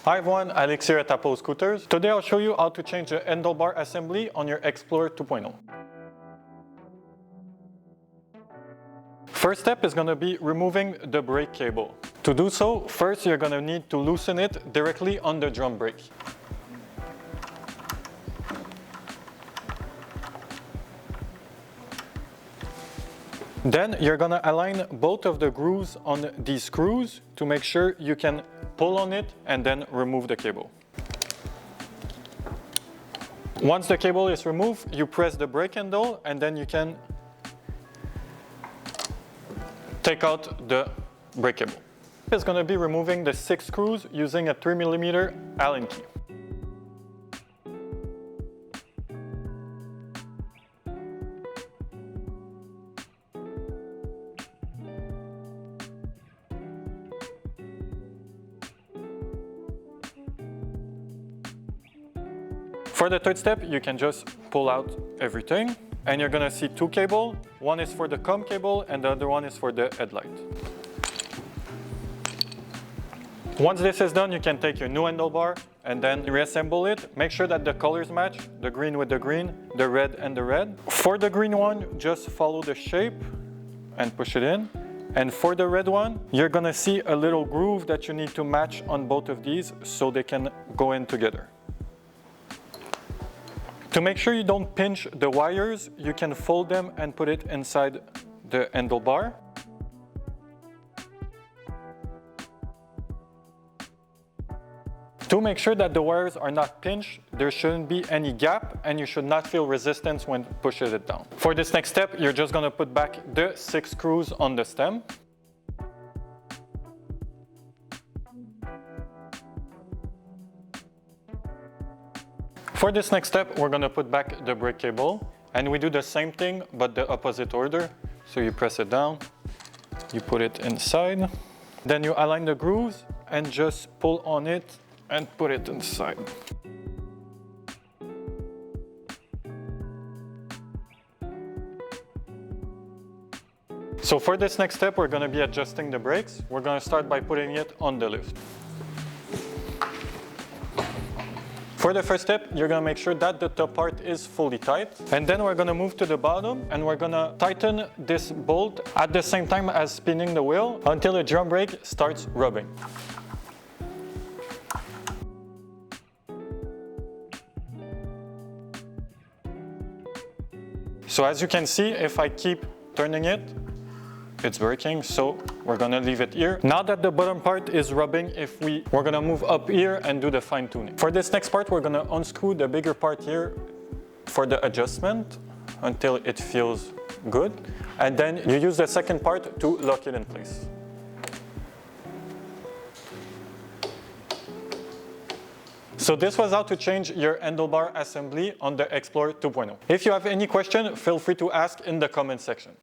Hi everyone, Alex here at Apple Scooters. Today I'll show you how to change the handlebar assembly on your Explorer 2.0. First step is going to be removing the brake cable. To do so, first you're going to need to loosen it directly on the drum brake. Then you're going to align both of the grooves on these screws to make sure you can pull on it and then remove the cable. Once the cable is removed, you press the brake handle and then you can take out the brake cable. It's going to be removing the 6 screws using a 3mm Allen key. For the third step, you can just pull out everything and you're going to see 2 cables. One is for the COM cable and the other one is for the headlight. Once this is done, you can take your new handlebar and then reassemble it. Make sure that the colors match, the green with the green, the red and the red. For the green one, just follow the shape and push it in. And for the red one, you're going to see a little groove that you need to match on both of these so they can go in together. To make sure you don't pinch the wires, you can fold them and put it inside the handlebar. To make sure that the wires are not pinched, there shouldn't be any gap and you should not feel resistance when pushing it down. For this next step, you're just going to put back the 6 screws on the stem. For this next step, we're going to put back the brake cable and we do the same thing but the opposite order. So you press it down, you put it inside, then you align the grooves and just pull on it and put it inside. So for this next step, we're going to be adjusting the brakes. We're going to start by putting it on the lift. For the first step, you're going to make sure that the top part is fully tight. And then we're going to move to the bottom and we're going to tighten this bolt at the same time as spinning the wheel until the drum brake starts rubbing. So as you can see, if I keep turning it, it's braking, so we're gonna leave it here. Now that the bottom part is rubbing, we're gonna move up here and do the fine tuning. For this next part, we're gonna unscrew the bigger part here for the adjustment until it feels good. And then you use the second part to lock it in place. So this was how to change your handlebar assembly on the Explorer 2.0. If you have any question, feel free to ask in the comment section.